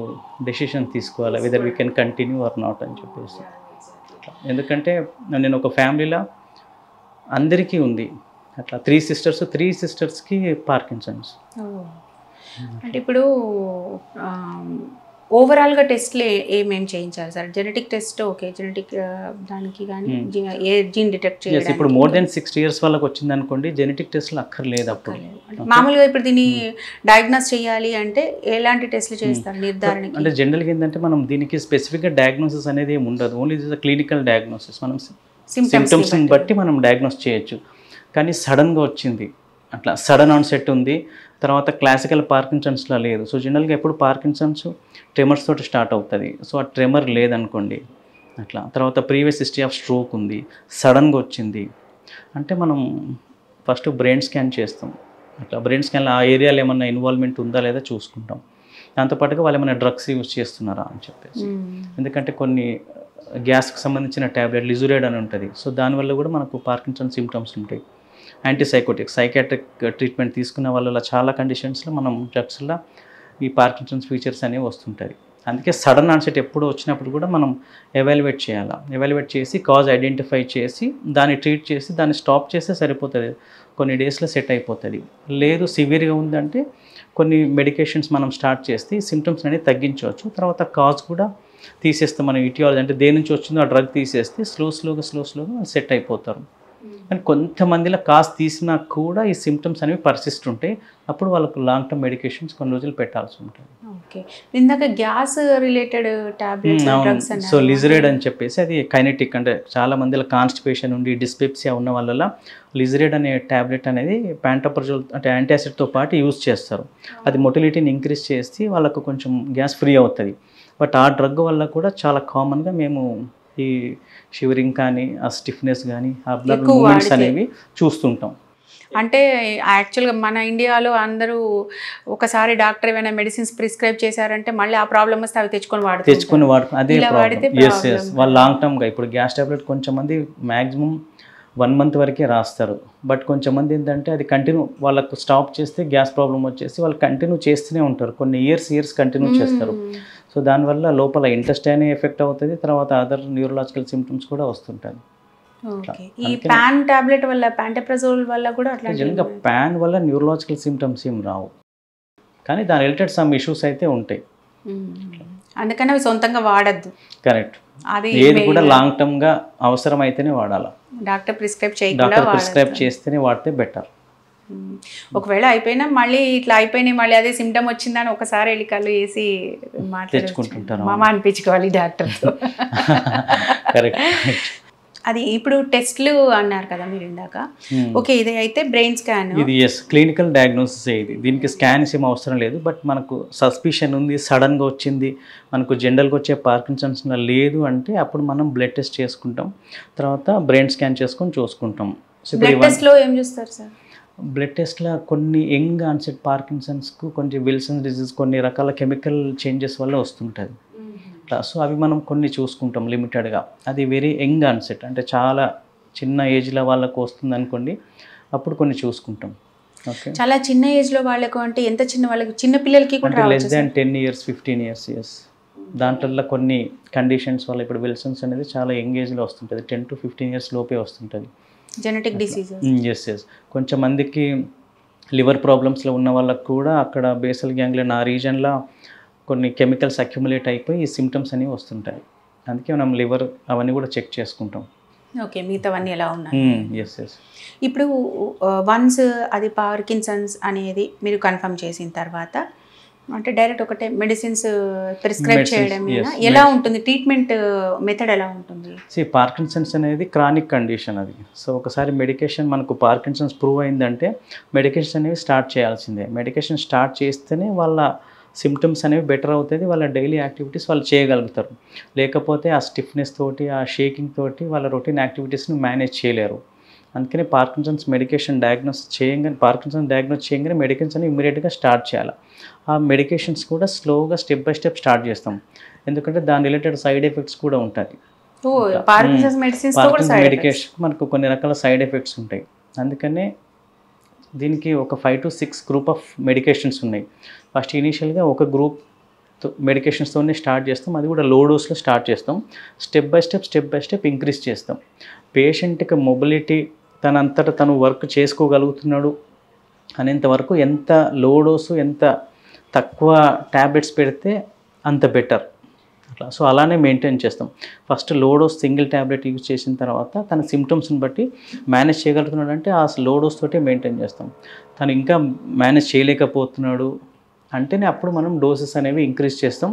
డెసిషన్ తీసుకోవాలి whether we can continue are not అని చెప్పేసి. ఎందుకంటే నేను ఒక ఫ్యామిలీలో అందరికీ ఉంది అట్లా, 3 సిస్టర్స్కి పార్కిన్సన్స్. అంటే ఇప్పుడు ఓవరాల్గా టెస్ట్లు ఏమేమి చేయించాలి sir? Genetic test okay, genetic దానికి కానీ ఏ జీన్ డిటెక్ట్ చేయాలి. ఇప్పుడు మోర్ దెన్ 60 years వాళ్ళకి వచ్చింది అనుకోండి, జెనెటిక్ టెస్ట్లు అక్కర్లేదు అప్పుడు. మామూలుగా ఇప్పుడు దీన్ని డయాగ్నోస్ చేయాలి అంటే ఎలాంటి టెస్ట్లు చేస్తారు నిర్ధారణకి? అంటే జనరల్గా ఏంటంటే మనం దీనికి స్పెసిఫిక్గా డయాగ్నోసిస్ అనేది ఏమి ఉండదు, ఓన్లీ ఇస్ క్లినికల్ డయాగ్నోసిస్. మనం సిమ్టమ్స్ని బట్టి మనం డయాగ్నోస్ చేయొచ్చు. కానీ సడన్గా వచ్చింది అట్లా, సడన్ ఆన్సెట్ ఉంది, తర్వాత క్లాసికల్ పార్కిన్సన్స్లో లేదు. సో జనరల్గా ఎప్పుడు పార్కిన్సన్స్ ట్రెమర్స్ తోటి స్టార్ట్ అవుతుంది. సో ఆ ట్రెమర్ లేదనుకోండి అట్లా, తర్వాత ప్రీవియస్ హిస్టరీ ఆఫ్ స్ట్రోక్ ఉంది, సడన్గా వచ్చింది అంటే మనం ఫస్ట్ బ్రెయిన్ స్కాన్ చేస్తాం. అట్లా బ్రెయిన్ స్కాన్లో ఆ ఏరియాలో ఏమన్నా ఇన్వాల్వ్మెంట్ ఉందా లేదా చూసుకుంటాం. దాంతోపాటుగా వాళ్ళు ఏమైనా డ్రగ్స్ యూజ్ చేస్తున్నారా అని చెప్పేసి. ఎందుకంటే కొన్ని గ్యాస్కి సంబంధించిన ట్యాబ్లెట్ లిజురేడ్ అని ఉంటుంది. సో దానివల్ల కూడా మనకు పార్కిన్సన్ సిమ్టమ్స్ ఉంటాయి. యాంటీసైకోటిక్ సైకాట్రిక్ ట్రీట్మెంట్ తీసుకున్న వాళ్ళ చాలా కండిషన్స్లో మనం డ్రగ్స్లో ఈ పార్కిన్సన్స్ ఫీచర్స్ అనేవి వస్తుంటాయి. అందుకే సడన్ ఆన్సెట్ ఎప్పుడు వచ్చినప్పుడు కూడా మనం ఎవాల్యుయేట్ చేయాలి. ఎవాల్యుయేట్ చేసి కాజ్ ఐడెంటిఫై చేసి దాన్ని ట్రీట్ చేసి దాన్ని స్టాప్ చేస్తే సరిపోతుంది. కొన్ని డేస్లో సెట్ అయిపోతుంది. లేదు సివియర్గా ఉందంటే కొన్ని మెడికేషన్స్ మనం స్టార్ట్ చేస్తే సిమ్టమ్స్ అనేది తగ్గించవచ్చు. తర్వాత కాజ్ కూడా తీసేస్తాం. మనం ఇటియాలజీ అంటే దేని నుంచి వచ్చిందో ఆ డ్రగ్ తీసేస్తే స్లోగా సెట్ అయిపోతారు. కానీ కొంతమందిలో కాజ్ తీసినా కూడా ఈ సిమ్టమ్స్ అనేవి పర్సిస్ట్ ఉంటాయి. అప్పుడు వాళ్ళకు లాంగ్ టర్మ్ మెడికేషన్స్ కొన్ని రోజులు పెట్టాల్సి ఉంటుంది. ఓకే, ఇందాక గ్యాస్ రిలేటెడ్ టాబ్లెట్స్ డ్రగ్స్ అన్నారు. సో లిజరేడ్ అని చెప్పేసి అది కైనెటిక్, అంటే చాలా మందిలో కాన్స్టిపేషన్ ఉండి డిస్పెప్సియా ఉన్న వాళ్ళ లిజరేడ్ అనే ట్యాబ్లెట్ అనేది ప్యాంటోప్రజోల్ అంటే యాంటాసిడ్తో పాటు యూజ్ చేస్తారు. అది మొటిలిటీని ఇంక్రీజ్ చేసి వాళ్ళకు కొంచెం గ్యాస్ ఫ్రీ అవుతుంది. బట్ ఆ డ్రగ్ వల్ల కూడా చాలా కామన్గా మేము ఈ షివరింగ్ కానీ ఆ స్టిఫ్నెస్ కానీ ఆ బ్లడ్ మూమెంట్స్ అనేవి చూస్తుంటాం. అంటే యాక్చువల్గా మన ఇండియాలో అందరూ ఒకసారి డాక్టర్ ఏమైనా మెడిసిన్స్ ప్రిస్క్రైబ్ చేశారంటే మళ్ళీ ఆ ప్రాబ్లమ్ వస్తే అవి తెచ్చుకొని వాడుకో అదే ప్రాబ్లం. వాళ్ళు లాంగ్ టర్మ్గా ఇప్పుడు గ్యాస్ టాబ్లెట్ కొంచెం మంది మ్యాక్సిమం 1 month వరకే రాస్తారు. బట్ కొంచెం మంది ఏంటంటే అది కంటిన్యూ వాళ్ళకు స్టాప్ చేస్తే గ్యాస్ ప్రాబ్లం వచ్చేసి వాళ్ళు కంటిన్యూ చేస్తూనే ఉంటారు. కొన్ని ఇయర్స్ కంటిన్యూ చేస్తారు. సో దానివల్ల లోపల ఇంటెస్టైన్ ఎఫెక్ట్ అవుతుంది. తర్వాత అదర్ న్యూరలాజికల్ సిమ్టమ్స్ కూడా వస్తుంటాయి. ఈ పాన్ టాబ్లెట్ వల్ల ప్యాంటోప్రజోల్ వల్ల కూడా అట్లా జనరల్గా పాన్ వల్ల న్యూరలాజికల్ సిమ్టమ్స్ ఏం రావు, కానీ దాని రిలేటెడ్ సమ్ ఇష్యూస్ అయితే ఉంటాయి. అందుకని అవి సొంతంగా వాడద్దు. కరెక్ట్. ఏది కూడా లాంగ్ టర్మ్ గా అవసరం అయితేనే వాడాలి. డాక్టర్ ప్రిస్క్రైబ్ చేస్తేనే వాడితే బెటర్. ఒకవేళ అయిపోయినా మళ్ళీ ఇట్లా అయిపోయినాయి మళ్ళీ అదే సిమ్టమ్ వచ్చిందని ఒకసారి వెళ్ళి కళ్ళు వేసి తెచ్చుకుంటుంటారు. మామ అనిపించుకోవాలి డాక్టర్తో. కరెక్ట్. అది ఇప్పుడు టెస్ట్లు అన్నారు కదా మీరు ఇందాక. ఓకే, ఇది అయితే బ్రెయిన్ స్కాన్. ఇది క్లినికల్ డయాగ్నోసిస్. ఇది దీనికి స్కాన్స్ ఏం అవసరం లేదు. బట్ మనకు సస్పిషన్ ఉంది, సడన్గా వచ్చింది, మనకు జనరల్గా వచ్చే పార్కిన్సన్స్ లేదు అంటే అప్పుడు మనం బ్లడ్ టెస్ట్ చేసుకుంటాం. తర్వాత బ్రెయిన్ స్కాన్ చేసుకొని చూసుకుంటాం. బ్లడ్ టెస్ట్లో ఏం చూస్తారు సార్? బ్లడ్ టెస్ట్లో కొన్ని యంగ్ ఆన్సెట్ పార్కిన్సన్స్కు, కొంచెం విల్సన్ డిజీజ్, కొన్ని రకాల కెమికల్ చేంజెస్ వల్ల వస్తుంటుంది. సో అవి మనం కొన్ని చూసుకుంటాం లిమిటెడ్గా. అది వెరీ యంగ్ ఆన్సెట్ అంటే చాలా చిన్న ఏజ్లో వాళ్ళకు వస్తుంది అనుకోండి, అప్పుడు కొన్ని చూసుకుంటాం. ఓకే, చాలా చిన్న ఏజ్లో వాళ్ళకు అంటే ఎంత చిన్న వాళ్ళకి? చిన్న పిల్లలకి కూడా less than 10 years 15 years. Yes, దాంట్లో కొన్ని కండిషన్స్ వల్ల ఇప్పుడు విల్సన్స్ అనేది చాలా యంగ్ ఏజ్లో వస్తుంటుంది. 10 to 15 years లోపే వస్తుంటుంది. Genetic diseases. ఎస్. కొంచెం మందికి లివర్ ప్రాబ్లమ్స్లో ఉన్న వాళ్ళకు కూడా అక్కడ బేసల్ గ్యాంగ్లియన్ ఆ రీజన్లో కొన్ని కెమికల్స్ అక్యుములేట్ అయిపోయి ఈ సిమ్టమ్స్ అనేవి వస్తుంటాయి. అందుకే మనం లివర్ అవన్నీ కూడా చెక్ చేసుకుంటాం. ఓకే, మిగతావన్నీ ఎలా ఉన్నాయి? ఎస్. ఇప్పుడు వన్స్ అది పార్కిన్సన్స్ అనేది మీరు కన్ఫర్మ్ చేసిన తర్వాత అంటే డైరెక్ట్ ఒకటే మెడిసిన్స్ ప్రిస్క్రైబ్ చేయడం ఎలా ఉంటుంది? ట్రీట్మెంట్ మెథడ్ ఎలా ఉంటుంది? పార్కిన్సన్స్ అనేది క్రానిక్ కండిషన్ అది. సో ఒకసారి మెడికేషన్ మనకు పార్కిన్సన్స్ ప్రూవ్ అయిందంటే మెడికేషన్ అనేవి స్టార్ట్ చేయాల్సిందే. మెడికేషన్ స్టార్ట్ చేస్తేనే వాళ్ళ సిమ్టమ్స్ అనేవి బెటర్ అవుతుంది, వాళ్ళ డైలీ యాక్టివిటీస్ వాళ్ళు చేయగలుగుతారు. లేకపోతే ఆ స్టిఫ్నెస్ తోటి ఆ షేకింగ్ తోటి వాళ్ళ రొటీన్ యాక్టివిటీస్ని మేనేజ్ చేయలేరు. అందుకని పార్కిన్సన్స్ డయాగ్నోస్ చేయగానే మెడికేషన్స్ అని ఇమ్మీడియట్గా స్టార్ట్ చేయాలి. ఆ మెడికేషన్స్ కూడా స్లోగా స్టెప్ బై స్టెప్ స్టార్ట్ చేస్తాం, ఎందుకంటే దాని రిలేటెడ్ సైడ్ ఎఫెక్ట్స్ కూడా ఉంటుంది. పార్కిన్సన్స్ మెడికేషన్ మనకు కొన్ని రకాల సైడ్ ఎఫెక్ట్స్ ఉంటాయి. అందుకనే దీనికి ఒక 5 to 6 గ్రూప్ ఆఫ్ మెడికేషన్స్ ఉన్నాయి. ఫస్ట్ ఇనీషియల్గా ఒక గ్రూప్ మెడికేషన్స్తోనే స్టార్ట్ చేస్తాం, అది కూడా లో డోస్లో స్టార్ట్ చేస్తాం. స్టెప్ బై స్టెప్ ఇంక్రీజ్ చేస్తాం. పేషెంట్కి మొబిలిటీ తనంతట తను వర్క్ చేసుకోగలుగుతున్నాడు అనేంత వరకు ఎంత లో డోసు ఎంత తక్కువ ట్యాబ్లెట్స్ పెడితే అంత బెటర్. అట్లా సో అలానే మెయింటైన్ చేస్తాం. First low dose single tablet use చేసిన తర్వాత తన సిమ్టమ్స్ని బట్టి మేనేజ్ చేయగలుగుతున్నాడు అంటే ఆ లో డోస్ తోటే మెయింటైన్ చేస్తాం. తను ఇంకా మేనేజ్ చేయలేకపోతున్నాడు అంటేనే అప్పుడు మనం డోసెస్ అనేవి ఇంక్రీజ్ చేస్తాం.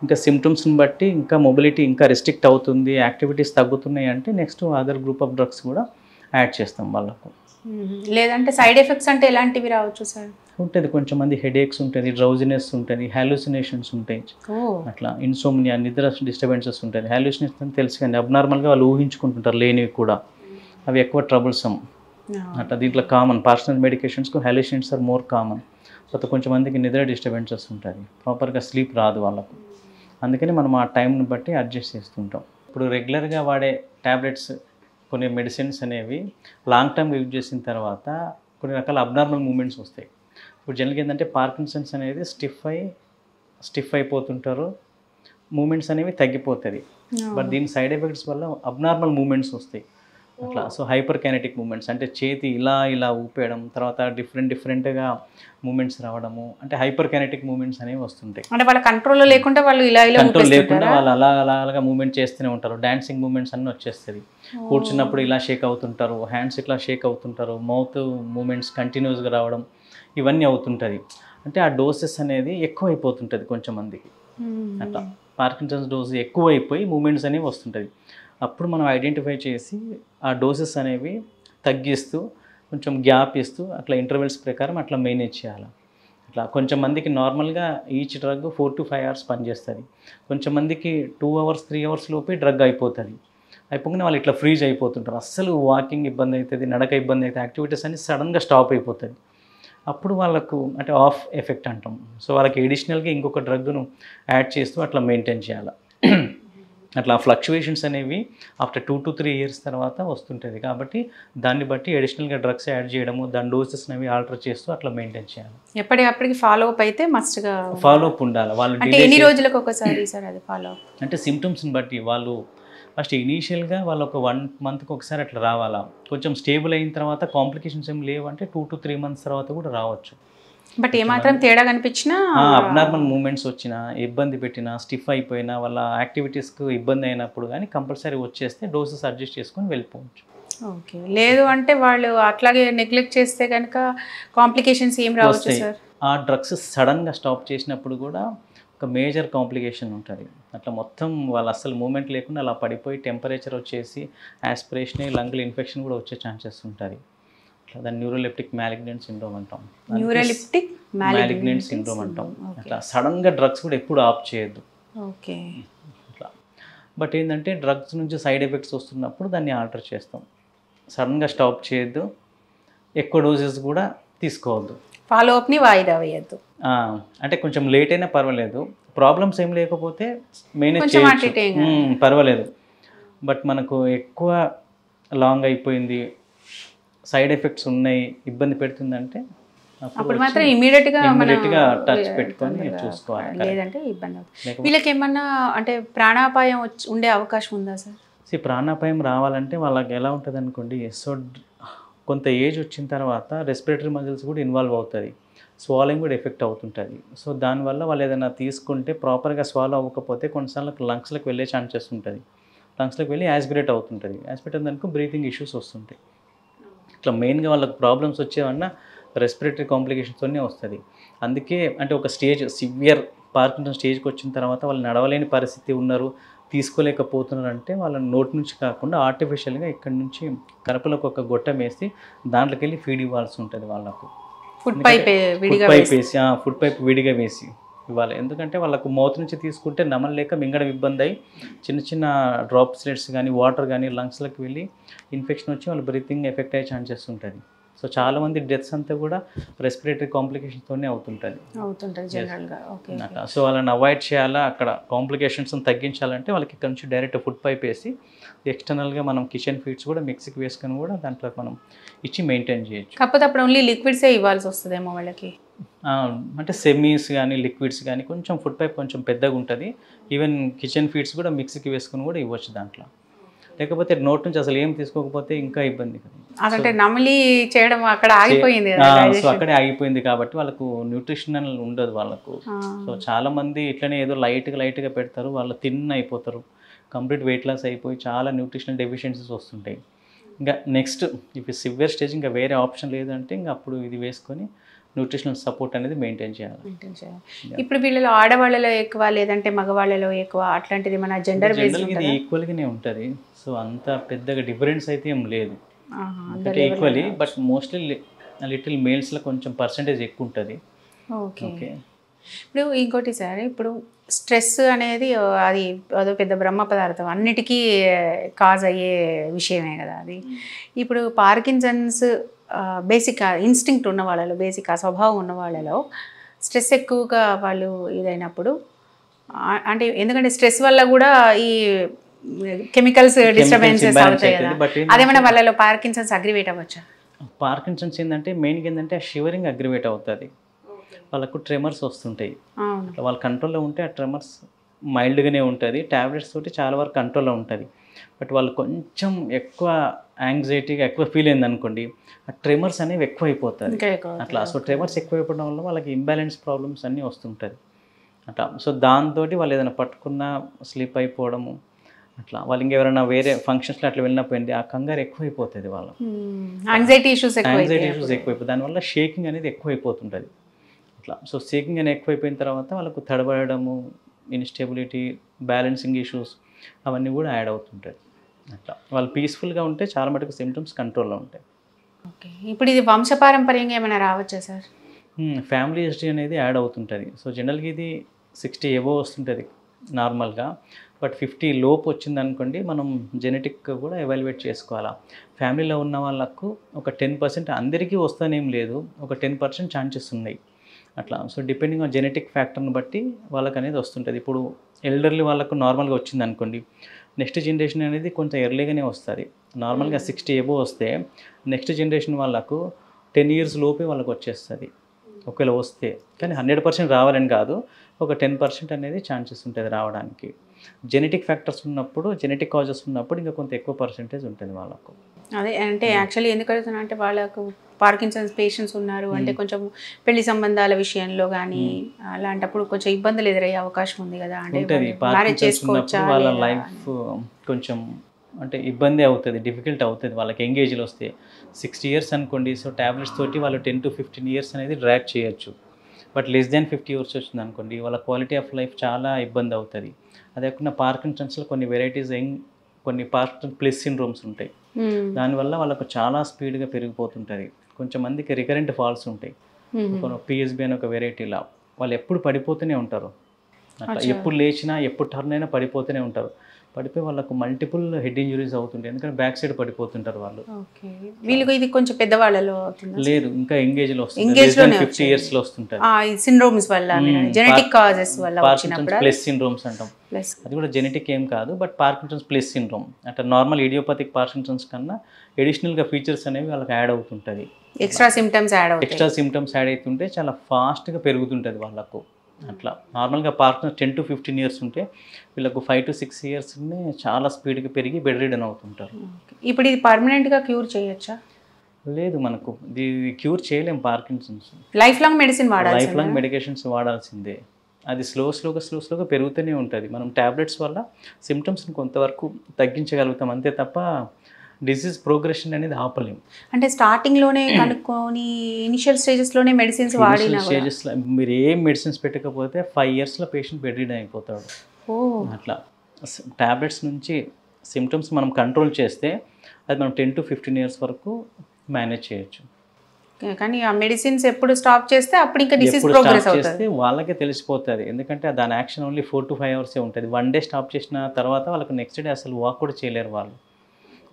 ఇంకా సిమ్టమ్స్ని బట్టి ఇంకా మొబిలిటీ ఇంకా రెస్ట్రిక్ట్ అవుతుంది, యాక్టివిటీస్ తగ్గుతున్నాయి అంటే next other group of drugs కూడా యాడ్ చేస్తాం వాళ్ళకు. లేదంటే సైడ్ ఎఫెక్ట్స్ అంటే ఎలాంటివి రావచ్చు సార్? ఉంటుంది, కొంచెం మంది హెడేక్స్ ఉంటుంది, డ్రౌజినెస్ ఉంటుంది, హాలుసినేషన్స్ ఉంటాయి, అట్లా ఇన్సోమ్నియా నిద్ర డిస్టర్బెన్సెస్ ఉంటుంది. హాలుసినేషన్ తెలుసు కానీ అబ్నార్మల్గా వాళ్ళు ఊహించుకుంటుంటారు లేనివి కూడా, అవి ఎక్కువ ట్రబుల్సమ్ అట్లా. దీంట్లో కామన్ పర్సనల్ మెడికేషన్స్కు హాలుసినేషన్స్ ఆర్ మోర్ కామన్. తర్వాత కొంచెం మందికి నిద్ర డిస్టర్బెన్సెస్ ఉంటుంది, ప్రాపర్గా స్లీప్ రాదు వాళ్ళకు. అందుకని మనం ఆ టైంని బట్టి అడ్జస్ట్ చేస్తుంటాం. ఇప్పుడు రెగ్యులర్గా వాడే ట్యాబ్లెట్స్ కొన్ని మెడిసిన్స్ అనేవి లాంగ్ టర్మ్ యూజ్ చేసిన తర్వాత కొన్ని రకాల అబ్నార్మల్ మూమెంట్స్ వస్తాయి. ఇప్పుడు జనరల్గా ఏంటంటే పార్కిన్సన్స్ అనేది స్టిఫ్ అయిపోతుంటారు, మూమెంట్స్ అనేవి తగ్గిపోతుంది. బట్ దీని సైడ్ ఎఫెక్ట్స్ వల్ల అబ్నార్మల్ మూమెంట్స్ వస్తాయి అట్లా. సో హైపర్ కైనెటిక్ మూమెంట్స్ అంటే చేతి ఇలా ఊపేయడం, తర్వాత డిఫరెంట్గా మూమెంట్స్ రావడము, అంటే హైపర్ కైనెటిక్ మూమెంట్స్ అనేవి వస్తుంటాయి. అంటే వాళ్ళ కంట్రోల్లో లేకుండా వాళ్ళు ఇలా కంట్రోల్ లేకుండా వాళ్ళు అలాగా మూమెంట్ చేస్తూనే ఉంటారు. డాన్సింగ్ మూమెంట్స్ అన్నీ వచ్చేస్తుంది. కూర్చున్నప్పుడు ఇలా షేక్ అవుతుంటారు, హ్యాండ్స్ ఇట్లా షేక్ అవుతుంటారు, మౌత్ మూమెంట్స్ కంటిన్యూస్గా రావడం, ఇవన్నీ అవుతుంటుంది. అంటే ఆ డోసెస్ అనేది ఎక్కువ అయిపోతుంటుంది కొంచెం మందికి. అట్లా పార్కిన్సన్స్ డోస్ ఎక్కువ అయిపోయి మూమెంట్స్ అనేవి వస్తుంటుంది. అప్పుడు మనం ఐడెంటిఫై చేసి ఆ డోసెస్ అనేవి తగ్గిస్తూ కొంచెం గ్యాప్ ఇస్తూ అట్లా ఇంటర్వెల్స్ ప్రకారం అట్లా మేనేజ్ చేయాలి. అట్లా కొంచెం మందికి నార్మల్గా ఈచ్ డ్రగ్ 4 to 5 hours పనిచేస్తుంది. కొంచెం మందికి 2 hours 3 hours లోపే డ్రగ్ అయిపోతుంది. అయిపోగానే వాళ్ళు ఇట్లా ఫ్రీజ్ అయిపోతుంటారు. అస్సలు వాకింగ్ ఇబ్బంది అవుతుంది, నడక ఇబ్బంది అవుతుంది, యాక్టివిటీస్ అన్ని సడన్గా స్టాప్ అయిపోతుంది. అప్పుడు వాళ్ళకు అంటే ఆఫ్ ఎఫెక్ట్ అంటాం. సో వాళ్ళకి ఎడిషనల్గా ఇంకొక డ్రగ్ను యాడ్ చేస్తూ అట్లా మెయింటైన్ చేయాలి. అట్లా ఫ్లక్చువేషన్స్ అనేవి ఆఫ్టర్ 2 to 3 years తర్వాత వస్తుంటుంది. కాబట్టి దాన్ని బట్టి అడిషనల్గా డ్రగ్స్ యాడ్ చేయడము, దాని డోసెస్ అనేవి ఆల్టర్ చేస్తూ అట్లా మెయింటైన్ చేయాలి. ఎప్పటికప్పటికి ఫాలో అప్ అయితే మస్ట్గా ఫాలో అప్ ఉండాలి. వాళ్ళు అంటే ఎన్ని రోజులకు ఒకసారి సార్ అది ఫాలో అప్? అంటే సిమ్టమ్స్ని బట్టి వాళ్ళు ఫస్ట్ ఇనీషియల్గా వాళ్ళు ఒక 1 monthకి ఒకసారి అట్లా రావాలా. కొంచెం స్టేబుల్ అయిన తర్వాత కాంప్లికేషన్స్ ఏం లేవు అంటే 2 to 3 months తర్వాత కూడా రావచ్చు. బట్ ఏమాత్రం తేడా కనిపించినా, అబ్నార్మల్ మూమెంట్స్ వచ్చినా, ఇబ్బంది పెట్టినా, స్టిఫ్ అయిపోయినా, వాళ్ళ యాక్టివిటీస్కి ఇబ్బంది అయినప్పుడు కానీ కంపల్సరీ వచ్చేస్తే డోసెస్ అడ్జస్ట్ చేసుకొని వెళ్ళిపోవచ్చు. ఓకే. లేదు అంటే వాళ్ళు అట్లాగే నెగ్లెక్ట్ చేస్తే కనుక కాంప్లికేషన్స్ ఏం రావచ్చు సార్? ఆ డ్రగ్స్ సడన్గా స్టాప్ చేసినప్పుడు కూడా ఒక మేజర్ కాంప్లికేషన్ ఉంటుంది. అట్లా మొత్తం వాళ్ళు అస్సలు మూమెంట్ లేకుండా అలా పడిపోయి టెంపరేచర్ వచ్చేసి యాస్పిరేషన్, లంగ్ల ఇన్ఫెక్షన్ కూడా వచ్చే ఛాన్సెస్ ఉంటుంది. దాన్ని న్యూరోలెప్టిక్ మ్యాలిగ్నెంట్ సిండ్రోమ్ అంటాం. న్యూరోలెప్టిక్ మ్యాలిగ్నెంట్ సిండ్రోమ్ అంటాం. అట్లా సడన్గా డ్రగ్స్ కూడా ఎప్పుడు ఆఫ్ చేయొద్దు. ఓకే. అట్లా బట్ ఏంటంటే డ్రగ్స్ నుంచి సైడ్ ఎఫెక్ట్స్ వస్తున్నప్పుడు దాన్ని ఆల్టర్ చేస్తాం. సడన్గా స్టాప్ చేయొద్దు, ఎక్కువ డోసెస్ కూడా తీసుకోవద్దు, ఫాలో అప్ని వాయిదా వేయద్దు. అంటే కొంచెం లేట్ అయినా పర్వాలేదు, ప్రాబ్లమ్స్ ఏం లేకపోతే మేనేజ్ చేయొచ్చు, పర్వాలేదు. బట్ మనకు ఎక్కువ లాంగ్ అయిపోయింది, సైడ్ ఎఫెక్ట్స్ ఉన్నాయి, ఇబ్బంది పెడుతుందంటే అప్పుడు మాత్రం ఇమీడియట్గా టచ్ పెట్టుకొని చూసుకోవాలి. లేదంటే ఇబ్బంది అవుతుంది. వీళ్ళకి ఏమన్నా అంటే ప్రాణాపాయం ఉండే అవకాశం ఉందా సార్? ప్రాణాపాయం రావాలంటే వాళ్ళకి ఎలా ఉంటుంది అనుకోండి, సో కొంత ఏజ్ వచ్చిన తర్వాత రెస్పిరేటరీ మజిల్స్ కూడా ఇన్వాల్వ్ అవుతుంది, స్వాలింగ్ కూడా ఎఫెక్ట్ అవుతుంటుంది. సో దానివల్ల వాళ్ళు ఏదైనా తీసుకుంటే ప్రాపర్గా స్వాలో అవ్వకపోతే కొన్నిసార్లు లంగ్స్లోకి వెళ్ళే ఛాన్సెస్ ఉంటుంది. లంగ్స్లోకి వెళ్ళి యాస్పిరేట్ అవుతుంటుంది. యాస్పిరేట్ అయినందుకు బ్రీతింగ్ ఇష్యూస్ వస్తుంటాయి. ఇట్లా మెయిన్గా వాళ్ళకి ప్రాబ్లమ్స్ వచ్చేవన్నా రెస్పిరేటరీ కాంప్లికేషన్స్తోనే వస్తుంది. అందుకే అంటే ఒక స్టేజ్ సివియర్ పార్కిన్సన్ స్టేజ్కి వచ్చిన తర్వాత వాళ్ళు నడవలేని పరిస్థితి ఉన్నారు, తీసుకోలేకపోతున్నారు అంటే వాళ్ళ నోటి నుంచి కాకుండా ఆర్టిఫిషియల్గా ఇక్కడ నుంచి కరపలకు ఒక గొట్టం వేసి దాంట్లోకి వెళ్ళి ఫీడ్ ఇవ్వాల్సి ఉంటుంది వాళ్ళకు. ఫుడ్ పైప్ విడిగా వేసి ఇవ్వాలి. ఎందుకంటే వాళ్ళకు మౌత్ నుంచి తీసుకుంటే నమలలేక మింగడం ఇబ్బంది అయ్యి చిన్న చిన్న డ్రాప్స్లెట్స్ కానీ వాటర్ కానీ లంగ్స్లోకి వెళ్ళి ఇన్ఫెక్షన్ వచ్చి వాళ్ళు బ్రీతింగ్ ఎఫెక్ట్ అయ్యే ఛాన్సెస్ ఉంటుంది. సో చాలామంది డెత్స్ అంతా కూడా రెస్పిరేటరీ కాంప్లికేషన్స్తోనే అవుతుంటుంది జనరల్గా. సో వాళ్ళని అవాయిడ్ చేయాలా, అక్కడ కాంప్లికేషన్స్ తగ్గించాలంటే వాళ్ళకి ఇక్కడ నుంచి డైరెక్ట్ ఫుడ్ పైప్ వేసి ఎక్స్టర్నల్గా మనం కిచెన్ ఫీడ్స్ కూడా మిక్సీకి వేసుకొని కూడా దాంట్లో మనం ఇచ్చి మెయింటైన్ చేయొచ్చు. కాకపోతే అప్పుడు ఓన్లీ లిక్విడ్సే ఇవ్వాల్సి వస్తుందేమో వాళ్ళకి. అంటే సెమీస్ కానీ లిక్విడ్స్ కానీ కొంచెం ఫుడ్ పైప్ కొంచెం పెద్దగా ఉంటుంది. ఈవెన్ కిచెన్ ఫీడ్స్ కూడా మిక్సీకి వేసుకొని కూడా ఇవ్వచ్చు దాంట్లో. లేకపోతే నోట్ నుంచి అసలు ఏం తీసుకోకపోతే ఇంకా ఇబ్బంది కదా. అంటే నమిలి చేయడం అక్కడ ఆగిపోయింది, సో అక్కడే ఆగిపోయింది కాబట్టి వాళ్ళకు న్యూట్రిషనల్ ఉండదు వాళ్ళకు. సో చాలా మంది ఇట్లనే ఏదో లైట్గా పెడతారు, వాళ్ళు థిన్ అయిపోతారు, కంప్లీట్ వెయిట్ లాస్ అయిపోయి చాలా న్యూట్రిషనల్ డెఫిషియన్సీస్ వస్తుంటాయి. ఇంకా నెక్స్ట్ ఇప్పుడు సివియర్ స్టేజ్ ఇంకా వేరే ఆప్షన్ లేదంటే ఇంకా అప్పుడు ఇది వేసుకొని న్యూట్రిషనల్ సపోర్ట్ అనేది మెయింటైన్ చేయాలి. ఇప్పుడు వీళ్ళలో ఆడవాళ్ళలో ఎక్కువ లేదంటే మగవాళ్ళలో ఎక్కువ అట్లాంటిది మన జెండర్ బేస్డ్ ఇది ఈక్వల్గానే ఉంటుంది. సో అంత పెద్దగా డిఫరెన్స్ అయితే ఏం లేదు, అంటే ఈక్వల్లీ. బట్ మోస్ట్లీ లిటిల్ మేల్స్లో కొంచెం పర్సంటేజ్ ఎక్కువ ఉంటుంది. ఓకే. ఇప్పుడు ఇంకోటి సార్, ఇప్పుడు స్ట్రెస్ అనేది అది అదో పెద్ద బ్రహ్మ పదార్థం, అన్నిటికీ కాజ్ అయ్యే విషయమే కదా అది. ఇప్పుడు పార్కిన్సన్స్ బేసిక్ ఇన్స్టింక్ట్ ఉన్న వాళ్ళలో, బేసిక్ ఆ స్వభావం ఉన్న వాళ్ళలో స్ట్రెస్ ఎక్కువగా వాళ్ళు ఇదైనప్పుడు, అంటే ఎందుకంటే స్ట్రెస్ వల్ల కూడా ఈ కెమికల్స్ డిస్టర్బెన్సెస్ అవుతాయి కదా, అదేమన్నా వాళ్ళలో పార్కిన్సన్స్ అగ్రివేట్ అవ్వచ్చా? పార్కిన్సన్స్ ఏంటంటే మెయిన్గా ఏంటంటే ఆ షివరింగ్ అగ్రివేట్ అవుతుంది, వాళ్ళకు ట్రెమర్స్ వస్తుంటాయి. వాళ్ళ కంట్రోల్లో ఉంటే ఆ ట్రెమర్స్ మైల్డ్గానే ఉంటుంది, ట్యాబ్లెట్స్ తోటి చాలా వరకు కంట్రోల్లో ఉంటుంది. బట్ వాళ్ళు కొంచెం ఎక్కువ యాంగ్జైటీగా ఎక్కువ ఫీల్ అయింది అనుకోండి, ఆ ట్రెమర్స్ అనేవి ఎక్కువ అయిపోతుంది అట్లా. సో ట్రెమర్స్ ఎక్కువ అయిపోవడం వల్ల వాళ్ళకి ఇంబ్యాలెన్స్ ప్రాబ్లమ్స్ అన్నీ వస్తుంటుంది అట్లా. సో దాంతో వాళ్ళు ఏదైనా పట్టుకున్నా స్లిప్ అయిపోవడము అట్లా, వాళ్ళు ఇంకెవరైనా వేరే ఫంక్షన్స్లో అట్లా వెళ్ళినపోయింది ఆ కంగారు ఎక్కువ అయిపోతుంది వాళ్ళకు, యాంగ్జైటీ ఇష్యూస్ ఎక్కువైపోయి దానివల్ల షేకింగ్ అనేది ఎక్కువ అయిపోతుంటుంది అట్లా. సో షేకింగ్ అనేది ఎక్కువైపోయిన తర్వాత వాళ్ళకు తడబడము, ఇన్స్టెబిలిటీ, బ్యాలెన్సింగ్ ఇష్యూస్ అవన్నీ కూడా యాడ్ అవుతుంటాయి అట్లా. వాళ్ళు పీస్ఫుల్గా ఉంటే చాలా మటుకు సిమ్టమ్స్ కంట్రోల్లో ఉంటాయి. ఓకే, ఇప్పుడు ఇది వంశపారంపర్యంగా ఏమైనా రావచ్చా సార్? ఫ్యామిలీ హిస్టరీ అనేది యాడ్ అవుతుంటుంది. సో జనరల్గా ఇది 60 ఎబో వస్తుంటుంది నార్మల్గా, బట్ 50 లోపు వచ్చింది అనుకోండి మనం జెనెటిక్ కూడా ఎవాల్యుయేట్ చేసుకోవాలా. ఫ్యామిలీలో ఉన్న వాళ్ళకు ఒక 10%, అందరికీ వస్తానేం లేదు, ఒక 10% ఛాన్సెస్ ఉన్నాయి అట్లా. సో డిపెండింగ్ ఆన్ జెనెటిక్ ఫ్యాక్టర్ని బట్టి వాళ్ళకి అనేది వస్తుంటుంది. ఇప్పుడు ఎల్డర్లీ వాళ్ళకు నార్మల్గా వచ్చింది అనుకోండి, నెక్స్ట్ జనరేషన్ అనేది కొంచెం ఎర్లీగానే వస్తుంది. నార్మల్గా 60 ఎబో వస్తే నెక్స్ట్ జనరేషన్ వాళ్ళకు 10 ఇయర్స్ లోపే వాళ్ళకు వచ్చేస్తుంది ఒకవేళ వస్తే. కానీ 100% రావాలని కాదు, ఒక 10% అనేది ఛాన్సెస్ ఉంటుంది రావడానికి. జెనెటిక్ ఫ్యాక్టర్స్ ఉన్నప్పుడు, జెనెటిక్ కాజెస్ ఉన్నప్పుడు ఇంకా కొంత ఎక్కువ పర్సెంటేజ్ ఉంటుంది వాళ్ళకు. అదే అంటే యాక్చువల్లీ ఎందుకు అడుగుతున్నా అంటే వాళ్ళకు పార్కిన్సన్స్ పేషెంట్స్ ఉన్నారు అంటే కొంచెం పెళ్లి సంబంధాల విషయంలో కానీ అలాంటప్పుడు కొంచెం ఇబ్బందులు ఎదురయ్యే అవకాశం ఉంది కదా, అంటే మ్యారేజ్ చేసుకోవచ్చా, వాళ్ళ లైఫ్ కొంచెం అంటే ఇబ్బంది అవుతుంది, డిఫికల్ట్ అవుతుంది వాళ్ళకి. ఎంగేజ్లో వస్తే 60 ఇయర్స్ అనుకోండి, సో ట్యాబ్లెట్స్ తోటి వాళ్ళు 10 to 15 ఇయర్స్ అనేది డ్రాగ్ చేయొచ్చు. బట్ లెస్ దాన్ 50 ఇయర్స్ వచ్చింది అనుకోండి, వాళ్ళ క్వాలిటీ ఆఫ్ లైఫ్ చాలా ఇబ్బంది అవుతుంది. అదే కాకుండా పార్కిన్సన్స్లో కొన్ని వెరైటీస్, కొన్ని పార్కిన్సన్ ప్లస్ సిండ్రోమ్స్ ఉంటాయి, దానివల్ల వాళ్ళకు చాలా స్పీడ్గా పెరిగిపోతుంటుంది. కొంచెం మందికి రికరెంట్ ఫాల్స్ ఉంటాయి, పిఎస్బి అని ఒక వెరైటీలా వాళ్ళు ఎప్పుడు పడిపోతూనే ఉంటారు అట్లా. ఎప్పుడు లేచినా ఎప్పుడు టర్న్ అయినా పడిపోతూనే ఉంటారు. పడిపోయి వాళ్ళకు మల్టిపుల్ హెడ్ ఇంజురీస్ అవుతుంటాయి, ఎందుకంటే బ్యాక్ సైడ్ పడిపోతుంటారు వాళ్ళు. వీళ్ళకి ఇది కొంచెం పెద్దవాళ్ళలో లేదు, ఇంకా ఎంగేజ్లో వస్తుంది, 50 ఇయర్స్లో వస్తుంటారు. సిండ్రోమ్స్ వల్ల, జెనెటిక్ కాజెస్ వల్ల పార్కిన్సన్స్ ప్లస్ సిండ్రోమ్స్ అంటాం. అది కూడా జెనెటిక్ ఏం కాదు, బట్ పార్కిన్సన్స్ ప్లస్ సిండ్రోమ్ అంటే నార్మల్ ఇడియోపతిక్ పార్కిన్సన్స్ కన్నా ఎడిషనల్గా ఫీచర్స్ అనేవి వాళ్ళకి యాడ్ అవుతుంటుంది. ఎక్స్ట్రా సిమ్టమ్స్ యాడ్ అవుతుంటే చాలా ఫాస్ట్గా పెరుగుతుంటుంది వాళ్ళకు అట్లా. నార్మల్గా పార్కిన్సన్స్ 10 to 15 ఇయర్స్ ఉంటే వీళ్ళకు 5 to 6 ఇయర్స్నే చాలా స్పీడ్గా పెరిగి బెడ్ రిడన్ అవుతుంటారు. ఇప్పుడు ఇది పర్మనెంట్గా క్యూర్ చేయొచ్చా? లేదు, మనకు ఇది క్యూర్ చేయలేం. పార్కిన్సన్స్ లైఫ్ లాంగ్ మెడిసిన్ వాడాలి, లైఫ్ లాంగ్ మెడికేషన్స్ వాడాల్సిందే. అది స్లోగా పెరుగుతూనే ఉంటుంది. మనం ట్యాబ్లెట్స్ వల్ల సిమ్టమ్స్ని కొంతవరకు తగ్గించగలుగుతాం అంతే తప్ప డిసీజ్ ప్రోగ్రెషన్ అనేది ఆపలేం. అంటే స్టార్టింగ్లోనే కనుక్కొని ఇనిషియల్ స్టేజెస్లోనే మెడిసిన్స్ వాడిన స్టేజెస్లో మీరు ఏం మెడిసిన్స్ పెట్టకపోతే 5 ఇయర్స్లో పేషెంట్ బెడ్ రిడన్ అయిపోతాడు అట్లా. ట్యాబ్లెట్స్ నుంచి సిమ్టమ్స్ మనం కంట్రోల్ చేస్తే అది మనం 10 to 15 ఇయర్స్ వరకు మేనేజ్ చేయొచ్చు. కానీ ఆ మెడిసిన్స్ ఎప్పుడు స్టాప్ చేస్తే అప్పుడు ఇంకా డిసీజ్ ప్రోగ్రెస్ అవుతుంది, వాళ్ళకే తెలిసిపోతుంది. ఎందుకంటే దాని యాక్షన్ ఓన్లీ 4 to 5 అవర్సే ఉంటుంది. 1 డే స్టాప్ చేసిన తర్వాత వాళ్ళకి నెక్స్ట్ డే అసలు వాక్ కూడా చేయలేరు వాళ్ళు,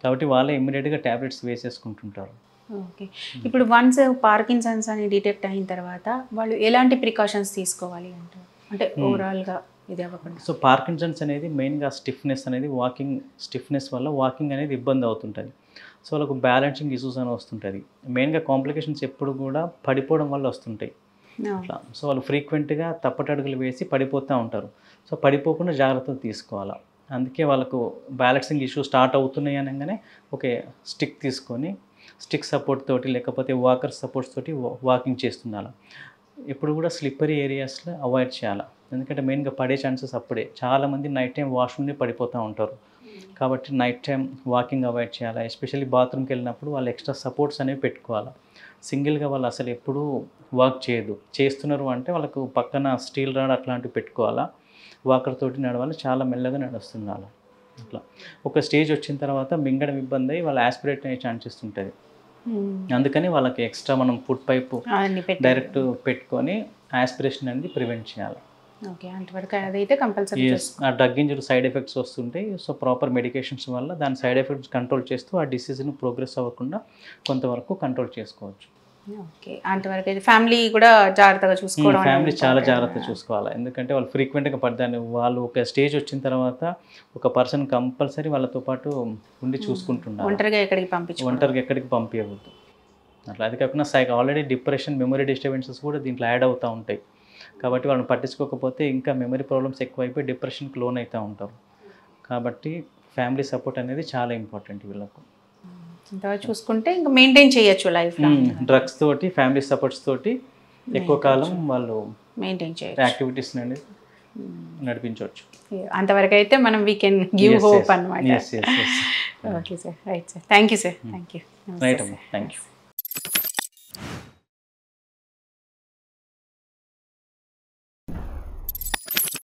కాబట్టి వాళ్ళే ఇమ్మీడియట్గా ట్యాబ్లెట్స్ వేసేసుకుంటుంటారు. ఓకే, ఇప్పుడు వన్స్ పార్కిన్సన్స్ అని డిటెక్ట్ అయిన తర్వాత వాళ్ళు ఎలాంటి ప్రికాషన్స్ తీసుకోవాలి అంటే ఓవరాల్గా ఇది అవ్వకుండా? సో పార్కిన్సన్స్ అనేది మెయిన్గా స్టిఫ్నెస్ అనేది, వాకింగ్ స్టిఫ్నెస్ వల్ల వాకింగ్ అనేది ఇబ్బంది అవుతుంటుంది. సో వాళ్ళకు బ్యాలెన్సింగ్ ఇష్యూస్ అని వస్తుంటుంది. మెయిన్గా కాంప్లికేషన్స్ ఎప్పుడు కూడా పడిపోవడం వల్ల వస్తుంటాయి అట్లా. సో వాళ్ళు ఫ్రీక్వెంట్గా తప్పటడుగులు వేసి పడిపోతూ ఉంటారు. సో పడిపోకుండా జాగ్రత్తలు తీసుకోవాలి. అందుకే వాళ్ళకు బ్యాలెన్సింగ్ ఇష్యూ స్టార్ట్ అవుతున్నాయి అనగానే ఓకే స్టిక్ తీసుకొని స్టిక్ సపోర్ట్ తోటి లేకపోతే వాకర్ సపోర్ట్స్ తోటి వాకింగ్ చేస్తుండాలి. ఎప్పుడు కూడా స్లిప్పరీ ఏరియాస్లో అవాయిడ్ చేయాలి, ఎందుకంటే మెయిన్గా పడే ఛాన్సెస్ అప్పుడే. చాలామంది నైట్ టైం వాష్రూమ్ని పడిపోతూ ఉంటారు, కాబట్టి నైట్ టైం వాకింగ్ అవాయిడ్ చేయాలి. ఎస్పెషల్లీ బాత్రూమ్కి వెళ్ళినప్పుడు వాళ్ళు ఎక్స్ట్రా సపోర్ట్స్ అనేవి పెట్టుకోవాలి. సింగిల్గా వాళ్ళు అసలు ఎప్పుడూ వాక్ చేయదు, చేస్తున్నారు అంటే వాళ్ళకు పక్కన స్టీల్ రాడ్ అట్లాంటివి పెట్టుకోవాలా. వాకర్ తోటి నడవాలి, చాలా మెల్లగా నడుస్తుంది అలా అట్లా. ఒక స్టేజ్ వచ్చిన తర్వాత మింగడం ఇబ్బంది అయ్యి వాళ్ళు యాస్పిరేట్ అయ్యే ఛాన్సెస్ ఉంటుంది. అందుకని వాళ్ళకి ఎక్స్ట్రా మనం ఫుడ్ పైపు డైరెక్ట్ పెట్టుకొని యాస్పిరేషన్ అనేది ప్రివెంట్ చేయాలి. ఓకే, అంతవరకు అదైతే కంపల్సరీ. ఆ డ్రగ్ ఇంజరీ సైడ్ ఎఫెక్ట్స్ వస్తుంటాయి. సో ప్రాపర్ మెడికేషన్స్ వల్ల దాని సైడ్ ఎఫెక్ట్స్ కంట్రోల్ చేస్తూ ఆ డిసీజ్ని ప్రోగ్రెస్ అవ్వకుండా కొంతవరకు కంట్రోల్ చేసుకోవచ్చు. ఓకే, అంతవరకు అయితే ఫ్యామిలీ కూడా జాగ్రత్తగా చూసుకోవడం, ఫ్యామిలీ చాలా జాగ్రత్తగా చూసుకోవాలి. ఎందుకంటే వాళ్ళు ఫ్రీక్వెంట్గా పడతాను, వాళ్ళు ఒక స్టేజ్ వచ్చిన తర్వాత ఒక పర్సన్ కంపల్సరీ వాళ్ళతో పాటు ఉండి చూసుకుంటున్నారు. ఒంటరిగా ఎక్కడికి పంపించవద్దు అట్లా. అది కాకుండా ఆల్రెడీ డిప్రెషన్, మెమరీ డిస్టర్బెన్సెస్ కూడా దీంట్లో యాడ్ అవుతూ ఉంటాయి. కాబట్టి వాళ్ళని పట్టించుకోకపోతే ఇంకా మెమరీ ప్రాబ్లమ్స్ ఎక్కువైపోయి డిప్రెషన్కి లోన్ అవుతూ ఉంటారు. కాబట్టి ఫ్యామిలీ సపోర్ట్ అనేది చాలా ఇంపార్టెంట్ వీళ్ళకు. ఇంకా చూసుకుంటే ఇంకా మెయింటైన్ చేయొచ్చు లైఫ్. డ్రగ్స్ తోటి ఫ్యామిలీ సపోర్ట్స్ తోటి ఎక్కువ కాలం వాళ్ళు మెయింటైన్ చేయొచ్చు, యాక్టివిటీస్ అనేది నడిపించవచ్చు. అంతవరకు అయితే మనం వీ కెన్ గివ్ హోప్ అన్నమాట. Okay sir, right sir, thank you sir, thank you. Right అమ్మా, థ్యాంక్ యూ.